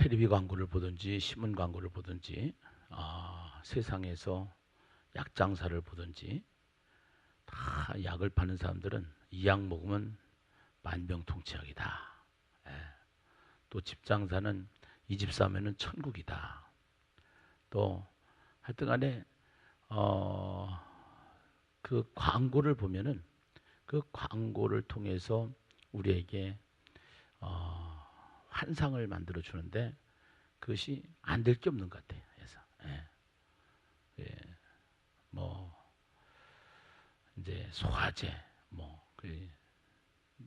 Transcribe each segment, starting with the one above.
텔레비 광고를 보든지 신문 광고를 보든지 세상에서 약 장사를 보든지 다 약을 파는 사람들은 이 약 먹으면 만병통치약이다. 예. 또 집 장사는 이 집 사면은 천국이다. 또 하여튼간에 그 광고를 보면은 그 광고를 통해서 우리에게 환상을 만들어 주는데 그것이 안 될 게 없는 것 같아요. 그래서 뭐 이제 소화제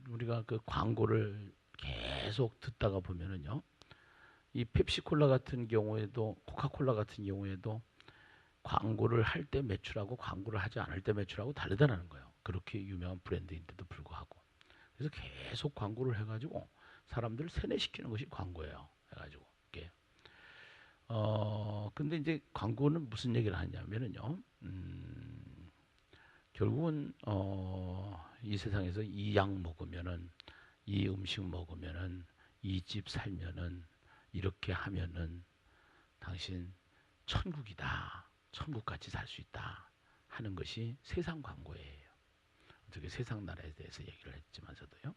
우리가 그 광고를 계속 듣다가 보면은요, 이 펩시콜라 같은 경우에도 코카콜라 같은 경우에도 광고를 할 때 매출하고 광고를 하지 않을 때 매출하고 다르다는 거예요. 그렇게 유명한 브랜드인데도 불구하고. 그래서 계속 광고를 해가지고 사람들을 세뇌시키는 것이 광고예요. 해가지고 이게 근데 이제 광고는 무슨 얘기를 하냐면은요, 결국은 이 세상에서 이 약 먹으면은, 이 음식 먹으면은, 이 집 살면은, 이렇게 하면은 당신 천국이다, 천국같이 살 수 있다 하는 것이 세상 광고예요. 어떻게 세상 나라에 대해서 얘기를 했지만서도요.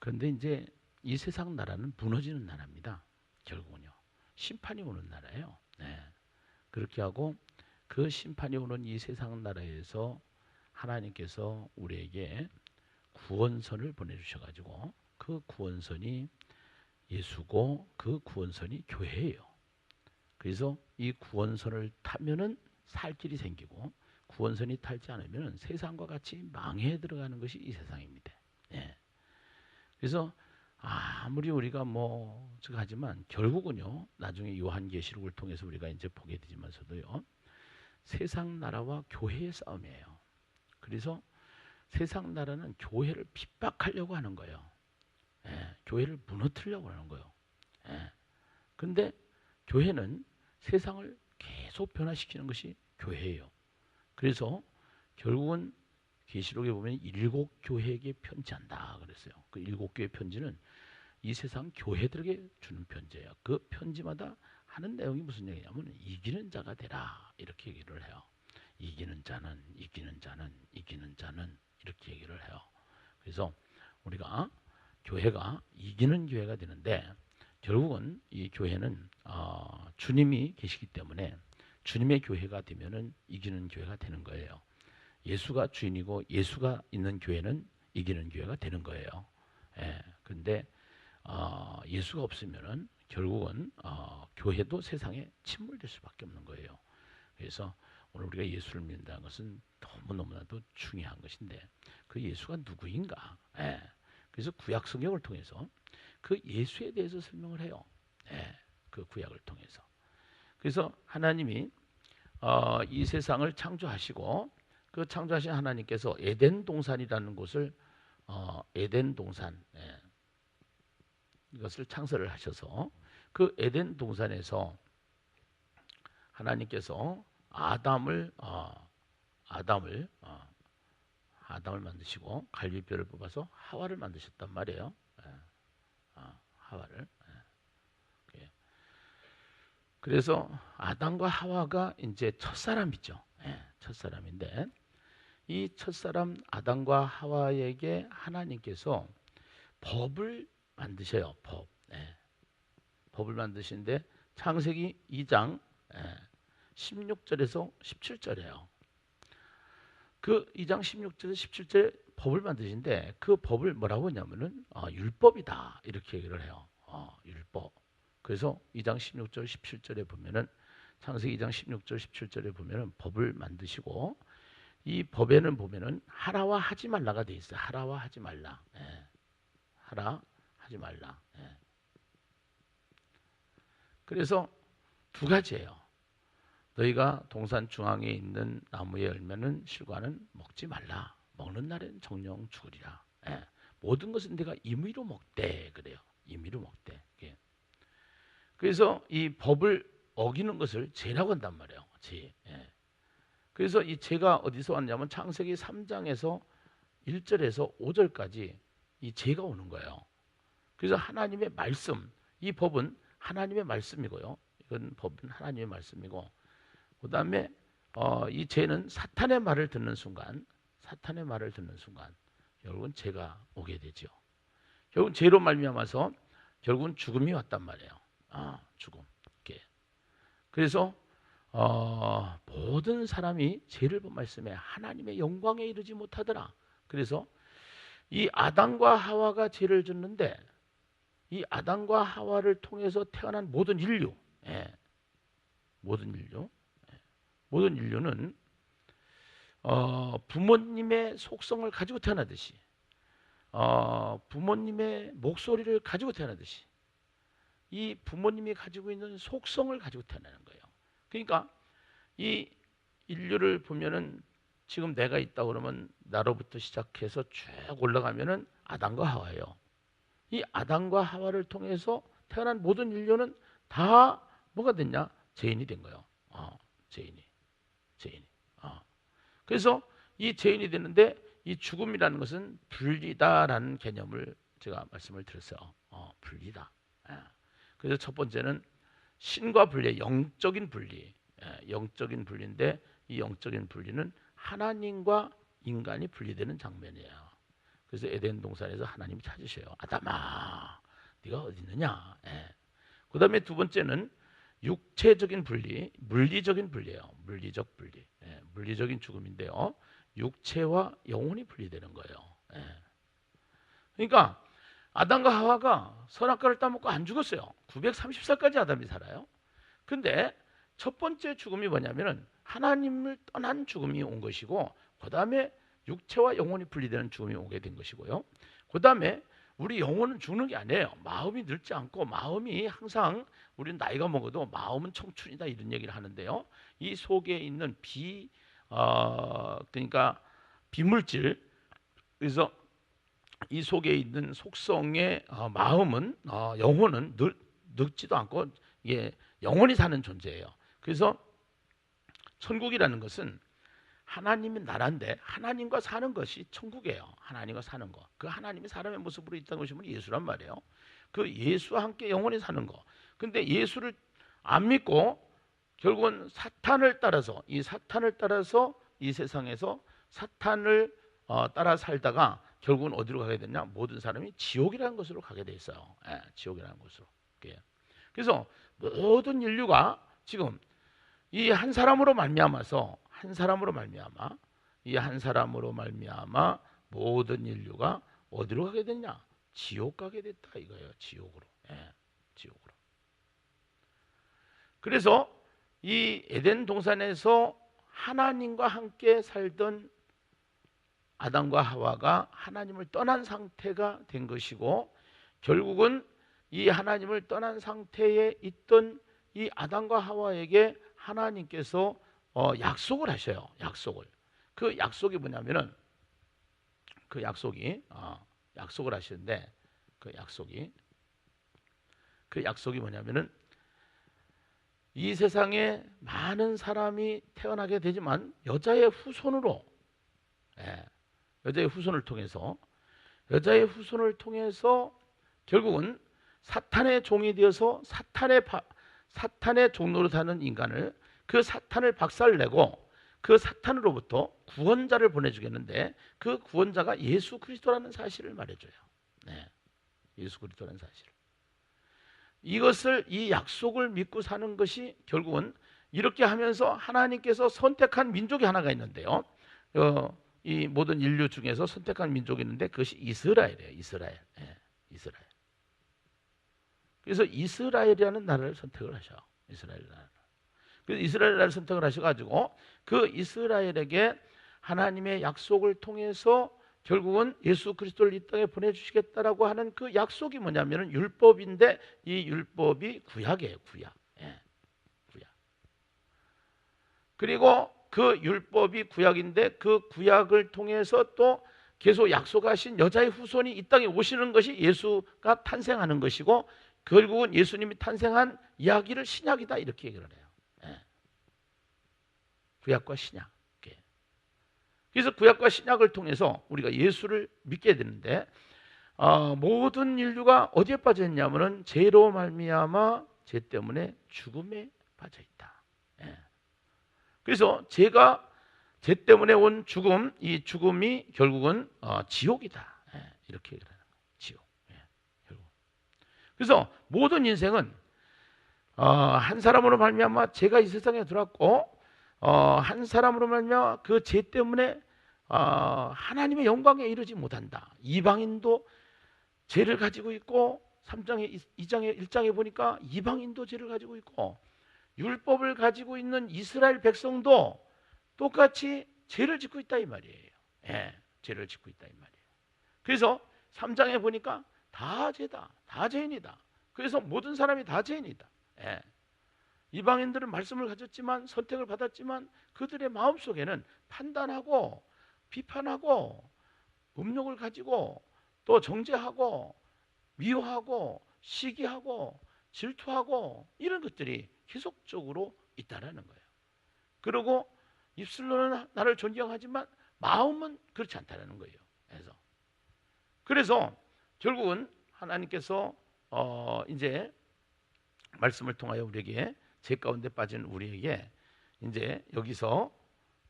그런데 이제 이 세상 나라는 무너지는 나라입니다. 결국은요, 심판이 오는 나라예요. 네. 그렇게 하고 그 심판이 오는 이 세상 나라에서 하나님께서 우리에게 구원선을 보내주셔가지고 그 구원선이 예수고 그 구원선이 교회예요. 그래서 이 구원선을 타면은 살 길이 생기고 구원선이 타지 않으면 세상과 같이 망해 들어가는 것이 이 세상입니다. 예. 그래서 아무리 우리가 하지만 결국은요, 나중에 요한계시록을 통해서 우리가 이제 보게 되지만서도요, 세상 나라와 교회의 싸움이에요. 그래서 세상 나라는 교회를 핍박하려고 하는 거예요. 예, 교회를 무너뜨리려고 하는 거예요. 예. 근데 교회는 세상을 계속 변화시키는 것이 교회예요. 그래서 결국은 계시록에 보면 7교회에게 편지한다 그랬어요. 그 7교회 편지는 이 세상 교회들에게 주는 편지예요. 그 편지마다 하는 내용이 무슨 얘기냐면 이기는 자가 되라 이렇게 얘기를 해요. 이기는 자는 이기는 자는 이기는 자는 이렇게 얘기를 해요. 그래서 우리가 교회가 이기는 교회가 되는데 결국은 이 교회는 주님이 계시기 때문에 주님의 교회가 되면은 이기는 교회가 되는 거예요. 예수가 주인이고 예수가 있는 교회는 이기는 교회가 되는 거예요. 예, 근데 예수가 없으면은 결국은 교회도 세상에 침몰될 수밖에 없는 거예요. 그래서 오늘 우리가 예수를 믿는다는 것은 너무너무나도 중요한 것인데 그 예수가 누구인가? 예, 그래서 구약 성경을 통해서 그 예수에 대해서 설명을 해요. 예, 그 구약을 통해서. 그래서 하나님이 이 세상을 창조하시고 그 창조하신 하나님께서 에덴 동산이라는 곳을 에덴 동산 이것을 창설을 하셔서 그 에덴 동산에서 하나님께서 아담을 만드시고 갈비뼈를 뽑아서 하와를 만드셨단 말이에요. 하와를. 그래서 아담과 하와가 이제 첫사람이죠. 첫사람인데 이 첫사람 아담과 하와에게 하나님께서 법을 만드셔요. 법을 만드시는데 창세기 2장 16절에서 17절이에요. 그 2장 16절에서 17절에 법을 만드시는데 그 법을 뭐라고 하냐면은 율법이다 이렇게 얘기를 해요. 율법. 그래서 2장 16절 17절에 보면은 창세기 2장 16절 17절에 보면은 법을 만드시고 이 법에는 보면은 하라와 하지 말라가 돼 있어요. 하라와 하지 말라. 하라 하지 말라. 그래서 두 가지예요. 너희가 동산 중앙에 있는 나무의 열매는 실과는 먹지 말라. 먹는 날엔 정령 죽으리라. 모든 것은 내가 임의로 먹되 그래요. 임의로 먹되. 그래서 이 법을 어기는 것을 죄라고 한단 말이에요. 죄. 그래서 이 죄가 어디서 왔냐면 창세기 3장에서 1절에서 5절까지 이 죄가 오는 거예요. 그래서 하나님의 말씀, 이 법은 하나님의 말씀이고요. 이건 법은 하나님의 말씀이고, 그 다음에 이 죄는 사탄의 말을 듣는 순간, 사탄의 말을 듣는 순간 결국은 죄가 오게 되죠. 결국은 죄로 말미암아서 결국은 죽음이 왔단 말이에요. 죽음. 이렇게. 그래서 모든 사람이 죄를 본 말씀에 하나님의 영광에 이르지 못하더라. 그래서 이 아담과 하와가 죄를 졌는데, 이 아담과 하와를 통해서 태어난 모든 인류, 모든 인류, 모든 인류는 부모님의 속성을 가지고 태어나듯이, 부모님의 목소리를 가지고 태어나듯이, 이 부모님이 가지고 있는 속성을 가지고 태어나는 거예요. 그러니까 이 인류를 보면은 지금 내가 있다 그러면 나로부터 시작해서 쭉 올라가면은 아담과 하와예요. 이 아담과 하와를 통해서 태어난 모든 인류는 다 뭐가 됐냐? 죄인이 된 거예요. 죄인이. 그래서 이 죄인이 되는데, 이 죽음이라는 것은 분리다라는 개념을 제가 말씀을 드렸어요. 분리다. 그래서 첫 번째는 신과 분리, 영적인 분리, 영적인 분리인데, 이 영적인 분리는 하나님과 인간이 분리되는 장면이에요. 그래서 에덴 동산에서 하나님이 찾으셔요. 아담아, 네가 어디 있느냐? 그 다음에 두 번째는 육체적인 분리, 물리적인 분리예요. 물리적 분리, 물리적인 죽음인데요. 육체와 영혼이 분리되는 거예요. 그러니까 아담과 하와가 선악과를 따먹고 안 죽었어요. 930살까지 아담이 살아요. 근데 첫 번째 죽음이 뭐냐면은 하나님을 떠난 죽음이 온 것이고, 그 다음에 육체와 영혼이 분리되는 죽음이 오게 된 것이고요. 그 다음에 우리 영혼은 죽는 게 아니에요. 마음이 늙지 않고, 마음이 항상, 우리는 나이가 먹어도 마음은 청춘이다 이런 얘기를 하는데요. 이 속에 있는 그러니까 비물질, 그래서 이 속에 있는 속성의 마음은, 영혼은 늙지도 않고, 이게 영원히 사는 존재예요. 그래서 천국이라는 것은 하나님의 나라인데, 하나님과 사는 것이 천국이에요. 하나님과 사는 거. 그 하나님이 사람의 모습으로 있다는 것이면 예수란 말이에요. 그 예수와 함께 영원히 사는 거. 근데 예수를 안 믿고 결국은 사탄을 따라서, 이 사탄을 따라서 이 세상에서 사탄을 따라 살다가 결국은 어디로 가게 되냐? 모든 사람이 지옥이라는 곳으로 가게 돼 있어요. 지옥이라는 곳으로. 그래서 모든 인류가 지금 이 한 사람으로 말미암아서, 이 한 사람으로 말미암아 모든 인류가 어디로 가게 됐냐? 지옥 가게 됐다 이거예요. 지옥으로. 지옥으로. 그래서 이 에덴 동산에서 하나님과 함께 살던 아담과 하와가 하나님을 떠난 상태가 된 것이고, 결국은 이 하나님을 떠난 상태에 있던 이 아담과 하와에게 하나님께서 약속을 하셔요. 그 약속이 뭐냐면은, 약속을 하시는데, 그 약속이 뭐냐면은, 이 세상에 많은 사람이 태어나게 되지만 여자의 후손을 통해서 결국은 사탄의 종이 되어서 사탄의 종로로 사는 인간을, 그 사탄을 박살내고 그 사탄으로부터 구원자를 보내주겠는데, 그 구원자가 예수 그리스도라는 사실을 말해줘요. 예수 그리스도라는 사실. 이 약속을 믿고 사는 것이 결국은, 이렇게 하면서 하나님께서 선택한 민족이 하나가 있는데요. 이 모든 인류 중에서 선택한 민족이 있는데, 그것이 이스라엘이에요. 이스라엘. 그래서 이스라엘이라는 나라를 선택을 하셔. 이스라엘 나라. 그래서 이스라엘 나라를 선택을 하셔가지고 그 이스라엘에게 하나님의 약속을 통해서 결국은 예수 그리스도를 이 땅에 보내주시겠다라고 하는 그 약속이 뭐냐면은 율법인데, 이 율법이 구약이에요. 구약. 그리고 그 율법이 구약인데, 그 구약을 통해서 또 계속 약속하신 여자의 후손이 이 땅에 오시는 것이 예수가 탄생하는 것이고, 결국은 예수님이 탄생한 이야기를 신약이다 이렇게 얘기를 해요. 구약과 신약. 그래서 구약과 신약을 통해서 우리가 예수를 믿게 되는데, 모든 인류가 어디에 빠져 있냐면은 죄로 말미암아 죄 때문에 죽음에 빠져 있다. 예. 그래서 죄 때문에 온 죽음, 이 죽음이 결국은 지옥이다. 예. 이렇게 얘기를 하는 거예요. 지옥. 예. 결국. 그래서 모든 인생은 한 사람으로 말미암아 죄가 이 세상에 들어왔고, 한 사람으로 말미암아 그 죄 때문에 하나님의 영광에 이르지 못한다. 이방인도 죄를 가지고 있고, 3장에 1장에 보니까 이방인도 죄를 가지고 있고, 율법을 가지고 있는 이스라엘 백성도 똑같이 죄를 짓고 있다 이 말이에요. 예, 죄를 짓고 있다 이 말이에요. 그래서 3장에 보니까 다 죄다, 다 죄인이다. 그래서 모든 사람이 다 죄인이다. 예. 이방인들은 말씀을 가졌지만, 선택을 받았지만, 그들의 마음속에는 판단하고 비판하고 음욕을 가지고 또 정죄하고 미워하고 시기하고 질투하고 이런 것들이 계속적으로 있다라는 거예요. 그리고 입술로는 나를 존경하지만 마음은 그렇지 않다라는 거예요. 그래서 결국은 하나님께서 이제 말씀을 통하여 우리에게, 죄 가운데 빠진 우리에게 이제 여기서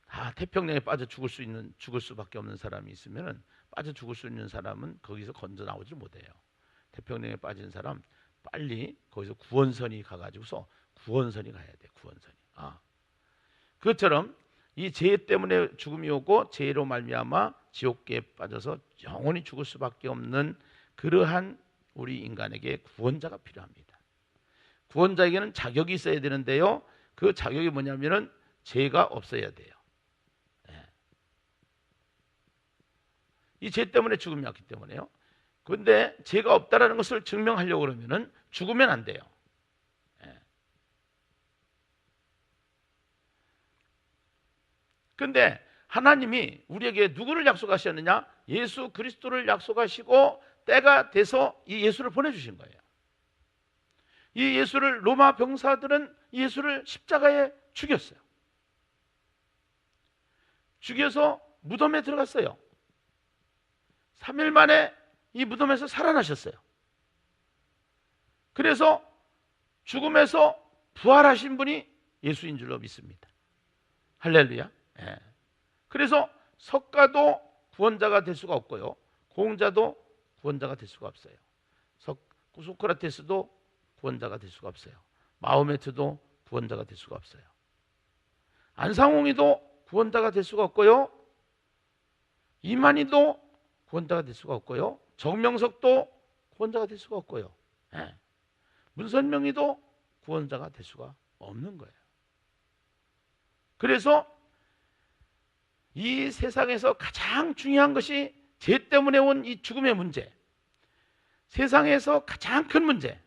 다 태평양에 빠져 죽을 수밖에 없는 사람이 있으면은, 빠져 죽을 수 있는 사람은 거기서 건져 나오지 못해요. 태평양에 빠진 사람 빨리 거기서 구원선이 가가지고서 구원선이 가야 돼. 구원선이. 그것처럼 이 죄 때문에 죽음이 오고 죄로 말미암아 지옥계에 빠져서 영원히 죽을 수밖에 없는 그러한 우리 인간에게 구원자가 필요합니다. 구원자에게는 자격이 있어야 되는데요, 그 자격이 뭐냐면은 죄가 없어야 돼요. 이 죄 때문에 죽음이 왔기 때문에요. 그런데 죄가 없다라는 것을 증명하려고 그러면은 죽으면 안 돼요. 그런데 하나님이 우리에게 누구를 약속하셨느냐? 예수 그리스도를 약속하시고 때가 돼서 이 예수를 보내주신 거예요. 이 예수를, 로마 병사들은 이 예수를 십자가에 죽였어요. 죽여서 무덤에 들어갔어요. 3일 만에 이 무덤에서 살아나셨어요. 그래서 죽음에서 부활하신 분이 예수인 줄로 믿습니다. 할렐루야. 예. 그래서 석가도 구원자가 될 수가 없고요, 공자도 구원자가 될 수가 없어요. 소크라테스도 구원자가 될 수가 없어요. 마호메트도 구원자가 될 수가 없어요. 안상홍이도 구원자가 될 수가 없고요, 이만희도 구원자가 될 수가 없고요, 정명석도 구원자가 될 수가 없고요, 문선명이도 구원자가 될 수가 없는 거예요. 그래서 이 세상에서 가장 중요한 것이 죄 때문에 온 이 죽음의 문제, 세상에서 가장 큰 문제,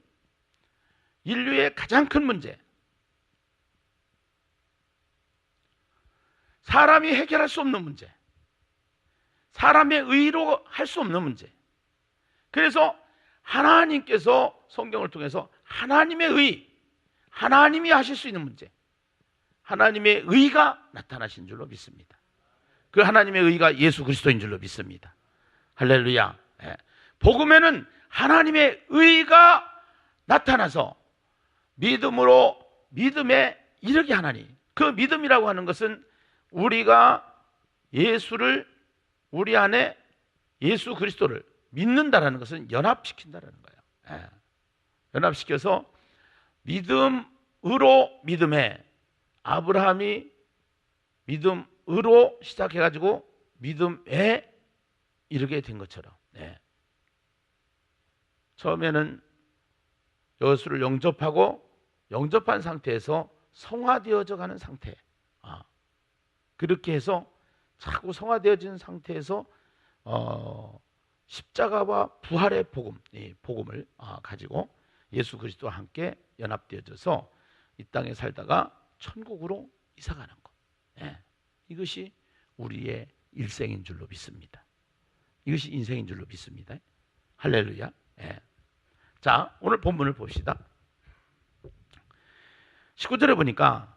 인류의 가장 큰 문제, 사람이 해결할 수 없는 문제, 사람의 의로 할 수 없는 문제. 그래서 하나님께서 성경을 통해서 하나님의 의, 하나님이 하실 수 있는 문제, 하나님의 의가 나타나신 줄로 믿습니다. 그 하나님의 의가 예수 그리스도인 줄로 믿습니다. 할렐루야. 복음에는 하나님의 의가 나타나서 믿음에 이르게 하나니, 그 믿음이라고 하는 것은 우리가 예수를, 우리 안에 예수 그리스도를 믿는다라는 것은 연합시킨다라는 거예요. 연합시켜서 믿음으로 믿음에, 아브라함이 믿음으로 시작해가지고 믿음에 이르게 된 것처럼, 처음에는 여호수를 영접한 상태에서 성화되어져 가는 상태, 그렇게 해서 자꾸 성화되어진 상태에서 십자가와 부활의 복음을 가지고 예수 그리스도와 함께 연합되어져서 이 땅에 살다가 천국으로 이사가는 것. 이것이 우리의 일생인 줄로 믿습니다. 이것이 인생인 줄로 믿습니다. 할렐루야. 자, 오늘 본문을 봅시다. 19절에 보니까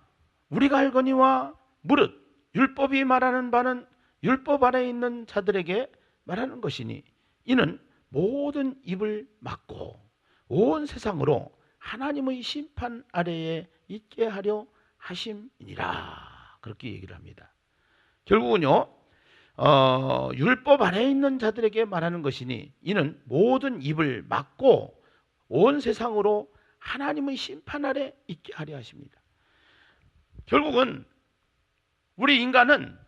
우리가 알거니와 무릇 율법이 말하는 바는 율법 아래에 있는 자들에게 말하는 것이니 이는 모든 입을 막고 온 세상으로 하나님의 심판 아래에 있게 하려 하심이니라. 그렇게 얘기를 합니다. 결국은요, 율법 아래에 있는 자들에게 말하는 것이니 이는 모든 입을 막고 온 세상으로 하나님의 심판 아래 있게 하려 하십니다. 결국은 우리 인간은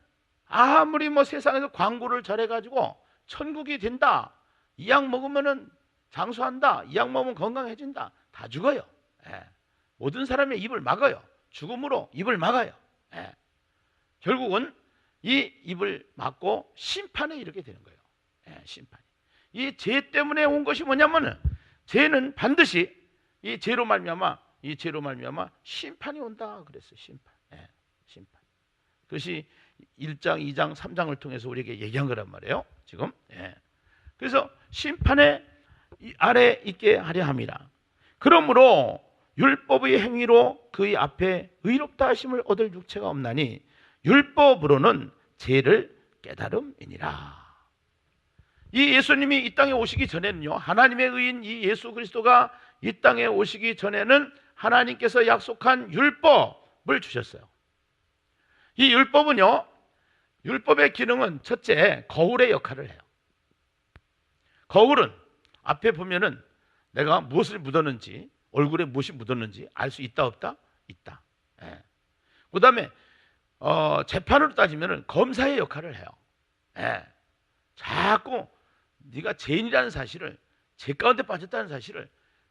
아무리 세상에서 광고를 잘해가지고 천국이 된다, 이 약 먹으면은 장수한다, 이 약 먹으면 건강해진다, 다 죽어요. 예. 모든 사람의 입을 막아요. 죽음으로 입을 막아요. 예. 결국은 이 입을 막고 심판에 이르게 되는 거예요. 예, 심판. 이 죄 때문에 온 것이 뭐냐면은 죄는 반드시 이 죄로 말미암아 심판이 온다 그랬어요. 심판. 예, 심판. 그것이 1장, 2장, 3장을 통해서 우리에게 얘기한 거란 말이에요. 지금. 예. 그래서 심판의 아래 있게 하려 함이라. 그러므로 율법의 행위로 그의 앞에 의롭다 하심을 얻을 육체가 없나니 율법으로는 죄를 깨달음이니라. 이 예수님이 이 땅에 오시기 전에는요, 하나님의 의인 이 예수 그리스도가 이 땅에 오시기 전에는 하나님께서 약속한 율법을 주셨어요. 이 율법은요, 율법의 기능은 첫째, 거울의 역할을 해요. 거울은 앞에 보면은 내가 무엇을 묻었는지, 얼굴에 무엇이 묻었는지 알 수 있다 없다? 있다. 예. 그 다음에 재판으로 따지면은 검사의 역할을 해요. 예. 자꾸 네가 죄인이라는 사실을, 죄 가운데 빠졌다는 사실을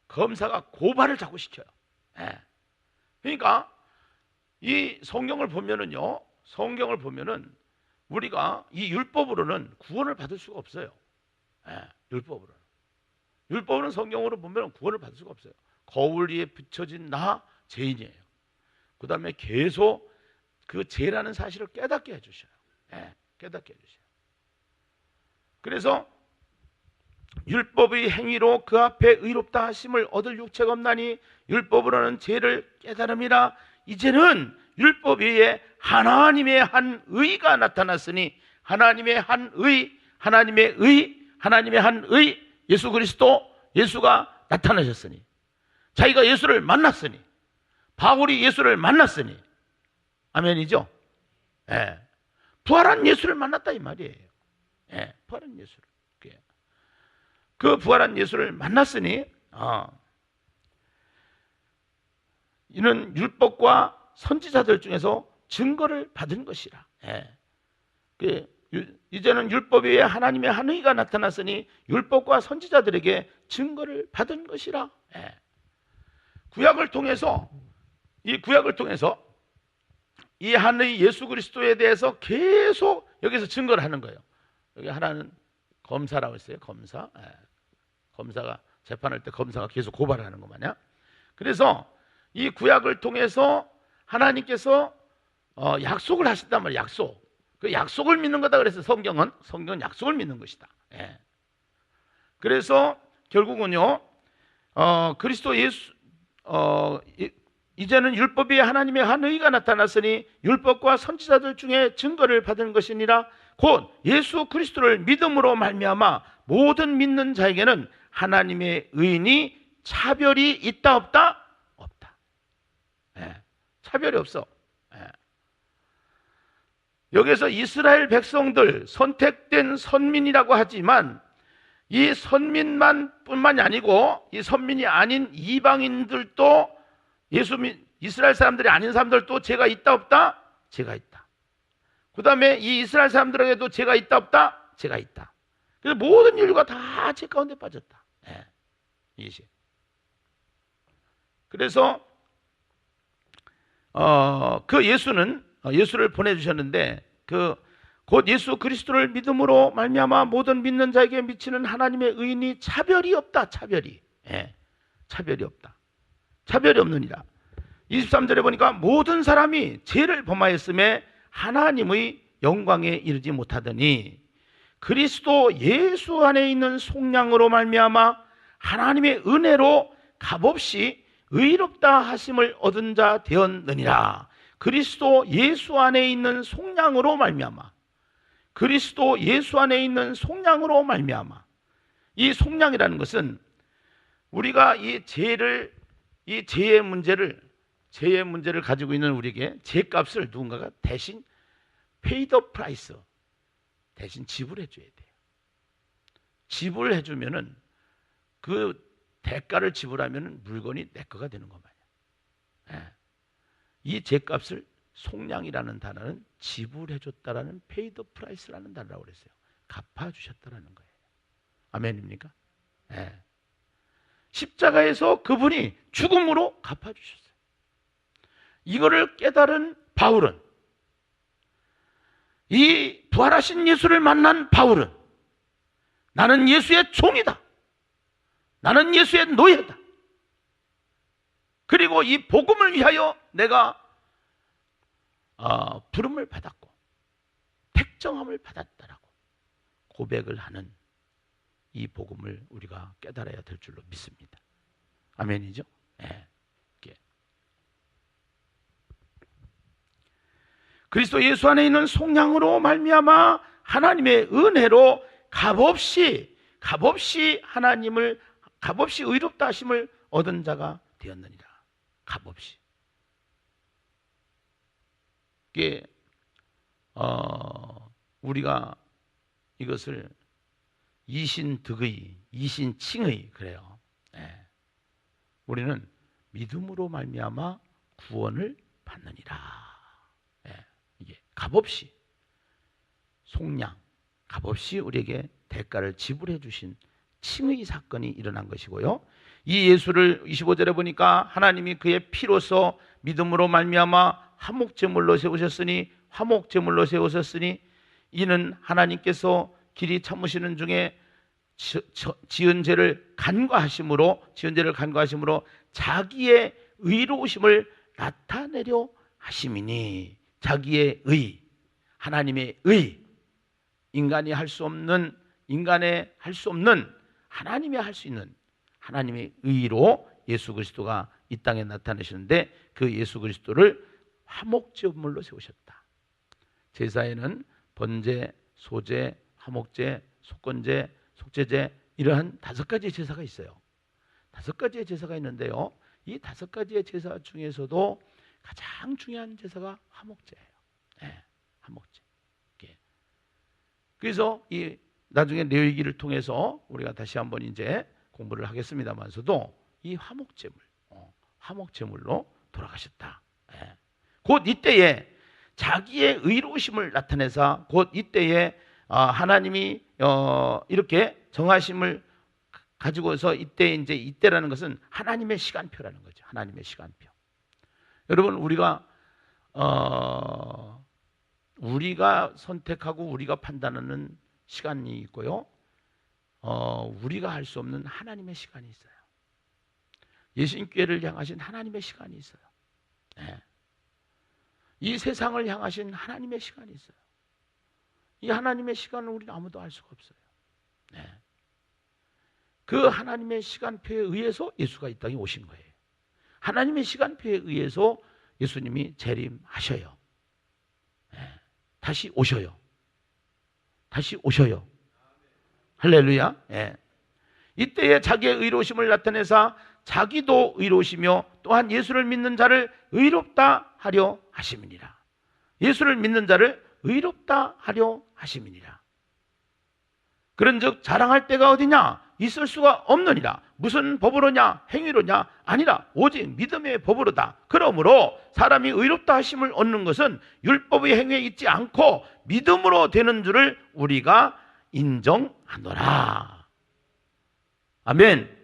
검사가 고발을 자꾸 시켜요. 예. 그러니까 이 성경을 보면은요, 성경을 보면은 우리가 이 율법으로는 구원을 받을 수가 없어요. 예. 율법으로는 성경으로 보면 구원을 받을 수가 없어요. 거울 위에 비춰진 나 죄인이에요. 그 다음에 계속 그 죄라는 사실을 깨닫게 해주셔요. 예, 깨닫게 해주셔요. 그래서 율법의 행위로 그 앞에 의롭다 하심을 얻을 육체가 없나니 율법으로는 죄를 깨달음이라. 이제는 율법 외에 하나님의 한 의가 나타났으니 하나님의 한 의, 하나님의 한 의, 예수 그리스도, 예수가 나타나셨으니, 자기가 예수를 만났으니, 바울이 예수를 만났으니, 아멘이죠? 예. 부활한 예수를 만났다 이 말이에요. 예. 부활한 예수를. 그 부활한 예수를 만났으니, 이는 율법과 선지자들 중에서 증거를 받은 것이라. 예. 이제는 율법 외에 하나님의 한 의가 나타났으니 율법과 선지자들에게 증거를 받은 것이라. 예. 구약을 통해서 이 한 의 예수 그리스도에 대해서 계속 여기서 증거를 하는 거예요. 여기 하나는 검사라고 했어요. 검사. 예. 검사가 재판할 때 검사가 계속 고발을 하는 거 마냥. 그래서 이 구약을 통해서 하나님께서 약속을 하신단 말이에요. 약속. 그 약속을 믿는 거다 그래서 성경은 약속을 믿는 것이다. 예. 그래서 결국은요, 그리스도 예수, 이제는 율법 위에 하나님의 한 의가 나타났으니 율법과 선지자들 중에 증거를 받은 것이니라. 곧 예수 그리스도를 믿음으로 말미암아 모든 믿는 자에게는 하나님의 의인이 차별이 있다 없다? 없다. 예. 차별이 없어. 예. 여기서 이스라엘 백성들, 선택된 선민이라고 하지만 이 선민만 뿐만이 아니고 이 선민이 아닌 이방인들도 이스라엘 사람들이 아닌 사람들도 죄가 있다 없다? 죄가 있다. 그 다음에 이 이스라엘 사람들에게도 죄가 있다 없다? 죄가 있다. 그래서 모든 인류가 다 죄 가운데 빠졌다. 예. 이것이. 그래서 그 예수를 보내주셨는데 곧 예수 그리스도를 믿음으로 말미암아 모든 믿는 자에게 미치는 하나님의 의인이 차별이 없다. 차별이. 예. 차별이 없다. 차별이 없느니라. 23절에 보니까 모든 사람이 죄를 범하였음에 하나님의 영광에 이르지 못하더니 그리스도 예수 안에 있는 속량으로 말미암아 하나님의 은혜로 값없이 의롭다 하심을 얻은 자 되었느니라. 그리스도 예수 안에 있는 속량으로 말미암아. 그리스도 예수 안에 있는 속량으로 말미암아. 이 속량이라는 것은 우리가 이 죄의 문제를 가지고 있는 우리에게 죄값을 누군가가 대신 pay the price, 대신 지불해 줘야 돼요. 지불해 주면은 그 대가를 지불하면 물건이 내 거가 되는 거 마냥. 이 죄값을 속량이라는 단어는 지불해 줬다라는 pay the price라는 단어라고 그랬어요. 갚아 주셨다라는 거예요. 아멘입니까? 십자가에서 그분이 죽음으로 갚아 주셨어요. 이거를 깨달은 바울은, 이 부활하신 예수를 만난 바울은 나는 예수의 종이다. 나는 예수의 노예다. 그리고 이 복음을 위하여 내가 부름을 받았고 택정함을 받았다라고 고백을 하는 이 복음을 우리가 깨달아야 될 줄로 믿습니다. 아멘이죠? 그리스도 예수 안에 있는 속량으로 말미암아 하나님의 은혜로 값없이 의롭다 하심을 얻은 자가 되었느니라. 값없이. 이게 우리가 이것을 이신득의, 이신칭의 그래요. 우리는 믿음으로 말미암아 구원을 받느니라. 이게 값없이 속량, 값없이 우리에게 대가를 지불해 주신 칭의 사건이 일어난 것이고요. 이 예수를 25절에 보니까 하나님이 그의 피로서 믿음으로 말미암아 화목제물로 세우셨으니 이는 하나님께서 길이 참으시는 중에 지은 죄를 간과하심으로 자기의 의로우심을 나타내려 하심이니, 자기의 의, 하나님의 의, 인간의 할 수 없는 하나님이 할 수 있는 하나님의 의로 예수 그리스도가 이 땅에 나타내시는데, 그 예수 그리스도를 화목제물로 세우셨다. 제사에는 번제, 소제, 화목제, 속건제, 속죄제, 이러한 5가지의 제사가 있어요. 5가지의 제사가 있는데요, 이 5가지의 제사 중에서도 가장 중요한 제사가 화목제예요. 화목제. 그래서 이 나중에 레위기를 통해서 우리가 다시 한번 이제 공부를 하겠습니다만서도 이 화목제물로 돌아가셨다. 곧 이때에 자기의 의로우심을 나타내사, 곧 이때에 하나님이 이렇게 정하심을 가지고서 이때라는 것은 하나님의 시간표라는 거죠. 하나님의 시간표. 여러분, 우리가 선택하고 우리가 판단하는 시간이 있고요, 우리가 할 수 없는 하나님의 시간이 있어요. 예수님께를 향하신 하나님의 시간이 있어요. 이 세상을 향하신 하나님의 시간이 있어요. 이 하나님의 시간은 우리는 아무도 알 수가 없어요. 그 하나님의 시간표에 의해서 예수가 이 땅에 오신 거예요. 하나님의 시간표에 의해서 예수님이 재림하셔요. 다시 오셔요. 할렐루야. 이때에 자기의 의로우심을 나타내사 자기도 의로우시며 또한 예수를 믿는 자를 의롭다 하려 하심이니라. 예수를 믿는 자를 의롭다 하려 하심이니라. 그런즉 자랑할 때가 어디냐? 있을 수가 없느니라. 무슨 법으로냐? 행위로냐? 아니라 오직 믿음의 법으로다. 그러므로 사람이 의롭다 하심을 얻는 것은 율법의 행위에 있지 않고 믿음으로 되는 줄을 우리가 인정하노라. 아멘.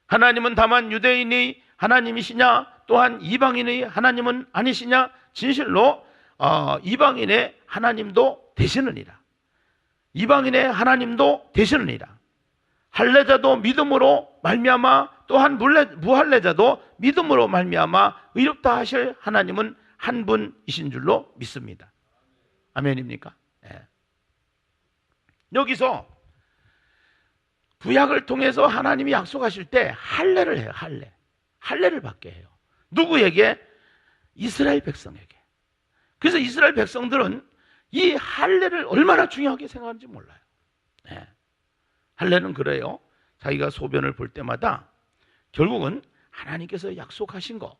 하나님은 다만 유대인의 하나님이시냐? 또한 이방인의 하나님은 아니시냐? 진실로 이방인의 하나님도 되시느니라. 이방인의 하나님도 되시느니라. 할례자도 믿음으로 말미암아, 또한 무할례자도 믿음으로 말미암아 의롭다 하실 하나님은 한 분이신 줄로 믿습니다. 아멘입니까? 여기서 구약을 통해서 하나님이 약속하실 때 할례를 해요. 할례를 받게 해요. 누구에게? 이스라엘 백성에게. 그래서 이스라엘 백성들은 이 할례를 얼마나 중요하게 생각하는지 몰라요. 할례는 그래요. 자기가 소변을 볼 때마다 결국은 하나님께서 약속하신 거,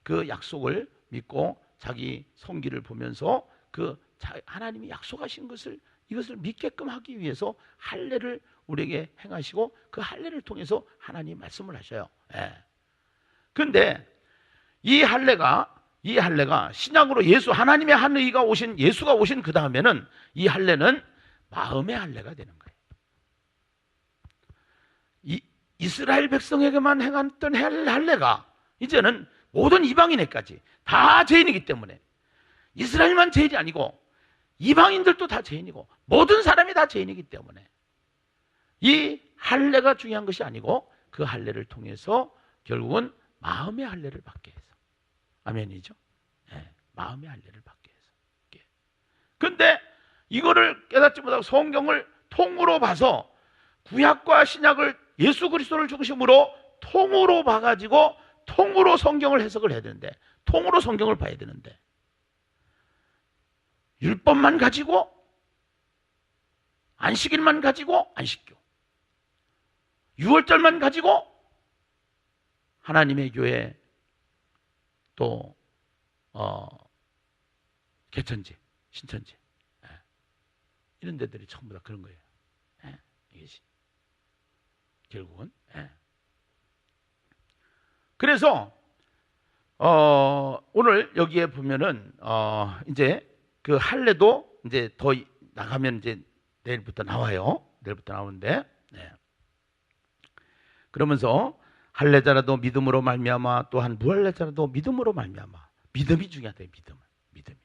그 약속을 믿고 자기 성기를 보면서 하나님이 약속하신 이것을 믿게끔 하기 위해서 할례를 우리에게 행하시고 그 할례를 통해서 하나님 말씀을 하셔요. 그런데 이 할례가 신약으로 하나님의 한 의가 오신 예수가 오신 그 다음에는 이 할례는 마음의 할례가 되는 거예요. 이스라엘 백성에게만 행했던 할례가 이제는 모든 이방인에까지 다 죄인이기 때문에 이스라엘만 죄인이 아니고 이방인들도 다 죄인이고 모든 사람이 다 죄인이기 때문에 이 할례가 중요한 것이 아니고 그 할례를 통해서 결국은 마음의 할례를 받게 해서, 아멘이죠? 마음의 할례를 받게 해서. 그런데 이거를 깨닫지 못하고 성경을 통으로 봐서 구약과 신약을 예수 그리스도를 중심으로 통으로 봐가지고 통으로 성경을 해석을 해야 되는데, 통으로 성경을 봐야 되는데 율법만 가지고, 안식일만 가지고 안식교, 유월절만 가지고 하나님의 교회, 또 개천지, 신천지, 이런 데들이 전부 다 그런 거예요. 이것이 결국은. 그래서 오늘 여기에 보면은 이제 그 할례도 이제 더 나가면 이제 내일부터 나와요. 내일부터 나오는데, 그러면서 할례자라도 믿음으로 말미암아, 또한 무할례자라도 믿음으로 말미암아. 믿음이 중요하다. 믿음이.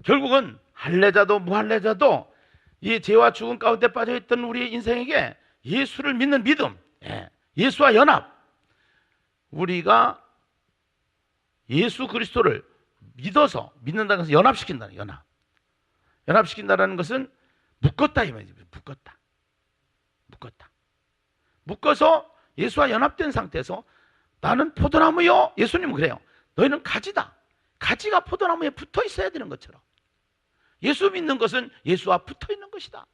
결국은 할례자도 무할례자도 이 죄와 죽음 가운데 빠져있던 우리의 인생에게 예수를 믿는 믿음, 예수와 연합, 우리가 예수 그리스도를 믿어서, 믿는다는 것은 연합시킨다는, 연합시킨다는 것은 묶었다 이 말이죠. 묶어서 예수와 연합된 상태에서 나는 포도나무요, 예수님은 그래요. 너희는 가지다. 가지가 포도나무에 붙어 있어야 되는 것처럼 예수 믿는 것은 예수와 붙어 있는 것이다.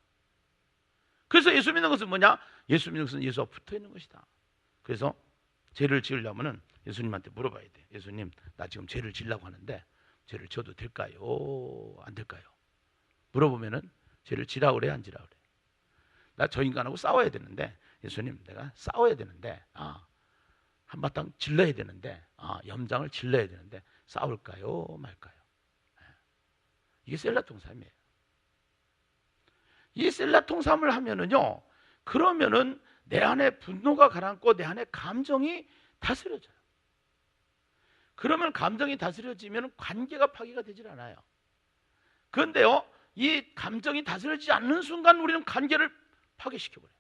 그래서 예수 믿는 것은 뭐냐? 예수 믿는 것은 예수와 붙어 있는 것이다. 그래서 죄를 지으려면은 예수님한테 물어봐야 돼. 예수님, 나 지금 죄를 지으려고 하는데 죄를 지어도 될까요? 안 될까요? 물어보면은 죄를 지라고 그래, 안 지라고 그래? 나 저 인간하고 싸워야 되는데, 예수님, 내가 싸워야 되는데, 한바탕 질러야 되는데, 염장을 질러야 되는데 싸울까요, 말까요? 이게 셀라통삼이에요. 이 셀라통삼을 하면은요, 그러면은 내 안에 분노가 가라앉고 내 안에 감정이 다스려져요. 그러면 감정이 다스려지면 관계가 파괴가 되질 않아요. 그런데요, 이 감정이 다스려지지 않는 순간 우리는 관계를 파괴시켜버려요.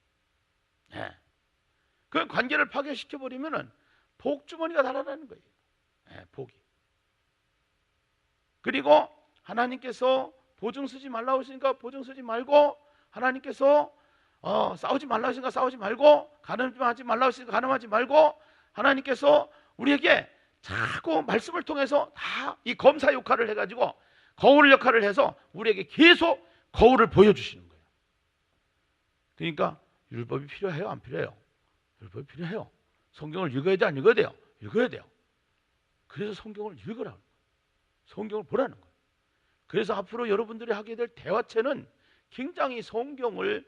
그 관계를 파괴시켜버리면은 복주머니가 달아나는 거예요. 복이. 그리고 하나님께서 보증 쓰지 말라고 하시니까 보증 쓰지 말고, 하나님께서 싸우지 말라고 하시니까 싸우지 말고, 가늠하지 말라고 하시니까 가늠하지 말고, 하나님께서 우리에게 자꾸 말씀을 통해서 다 이 검사 역할을 해가지고 거울 역할을 해서 우리에게 계속 거울을 보여주시는 거예요. 그러니까 율법이 필요해요, 안 필요해요? 율법이 필요해요. 성경을 읽어야 돼, 안 읽어야 돼요? 읽어야 돼요. 그래서 성경을 읽으라고, 성경을 보라는 거예요. 그래서 앞으로 여러분들이 하게 될 대화체는 굉장히 성경을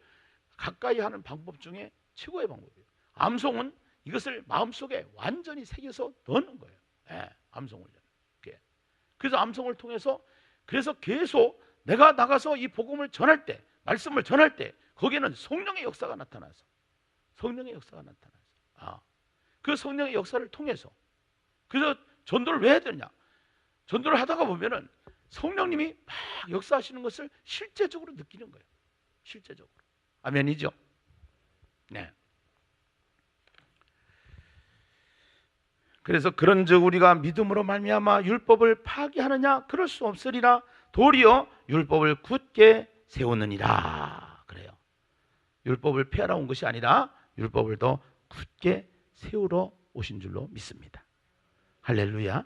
가까이 하는 방법 중에 최고의 방법이에요. 암송은 이것을 마음속에 완전히 새겨서 넣는 거예요. 암송을. 그래서 암송을 통해서, 그래서 계속 내가 나가서 이 복음을 전할 때, 말씀을 전할 때 거기에는 성령의 역사가 나타나서, 그 성령의 역사를 통해서, 그래서 전도를 왜 해야 되냐? 전도를 하다가 보면은 성령님이 막 역사하시는 것을 실제적으로 느끼는 거예요. 실제적으로. 아멘이죠? 네. 그래서 그런즉 우리가 믿음으로 말미암아 율법을 파기하느냐? 그럴 수 없으리라. 도리어 율법을 굳게 세우느니라. 그래요. 율법을 폐하러 온 것이 아니라 율법을 더 굳게 세우러 오신 줄로 믿습니다. 할렐루야.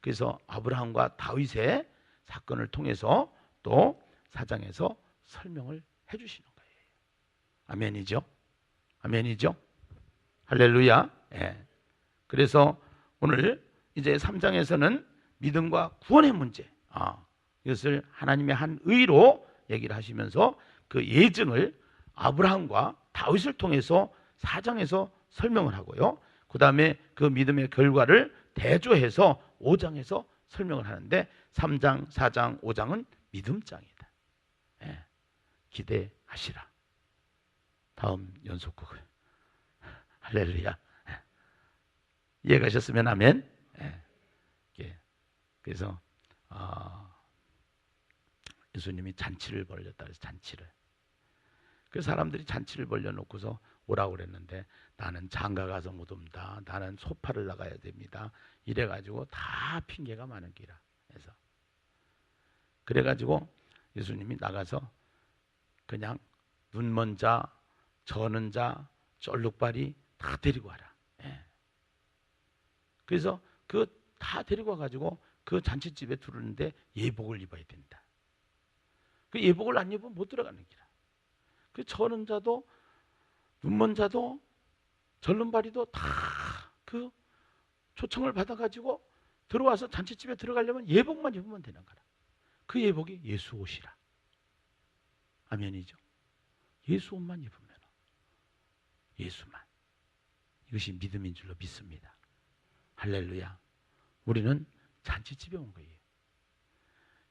그래서 아브라함과 다윗의 사건을 통해서 또 사장에서 설명을 해주시는 거예요. 아멘이죠? 아멘이죠? 할렐루야. 예. 그래서 오늘 이제 3장에서는 믿음과 구원의 문제, 이것을 하나님의 한 의로 얘기를 하시면서 그 예증을 아브라함과 다윗을 통해서 4장에서 설명을 하고요. 그 다음에 그 믿음의 결과를 대조해서 5장에서 설명을 하는데 3장, 4장, 5장은 믿음장이다. 예. 기대하시라. 다음 연속곡을. 할렐루야. 이해가셨으면 아멘. 예. 그래서 예수님이 잔치를 벌였다 그래서 잔치를. 그 사람들이 잔치를 벌려놓고서 오라고 그랬는데 나는 장가 가서 못 옵니다. 나는 소파를 나가야 됩니다. 이래가지고 다 핑계가 많은 기라. 그래가지고 예수님이 나가서 그냥 눈먼 자, 저는 자, 쩔룩발이 다 데리고 와라. 예. 그래서 그 다 데리고 와가지고 그 잔치집에 들어오는데 예복을 입어야 된다. 그 예복을 안 입으면 못 들어가는 기라. 그 저는 자도 눈먼 자도 절름발이도 다 그 초청을 받아가지고 들어와서 잔치집에 들어가려면 예복만 입으면 되는 거라. 그 예복이 예수 옷이라. 아멘이죠. 예수 옷만 입으면 예수만. 이것이 믿음인 줄로 믿습니다. 할렐루야. 우리는 잔치집에 온 거예요.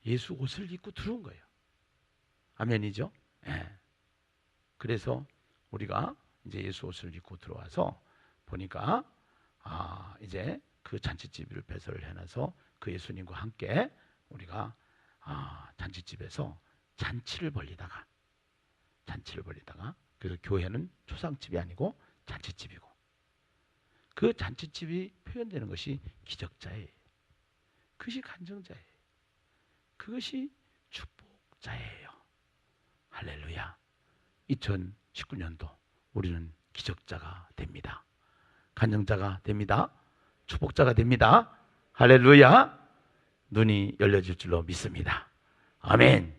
예수 옷을 입고 들어온 거예요. 아멘이죠. 예. 그래서 우리가 이제 예수 옷을 입고 들어와서 보니까 이제 그 잔치집을 배설을 해놔서 그 예수님과 함께 우리가 잔치집에서 잔치를 벌리다가 그래서 교회는 초상집이 아니고 잔치집이고 그 잔치집이 표현되는 것이 기적자예요. 그것이 간증자예요. 그것이 축복자예요. 할렐루야. 2019년도 우리는 기적자가 됩니다. 간증자가 됩니다. 축복자가 됩니다. 할렐루야. 눈이 열려질 줄로 믿습니다. 아멘.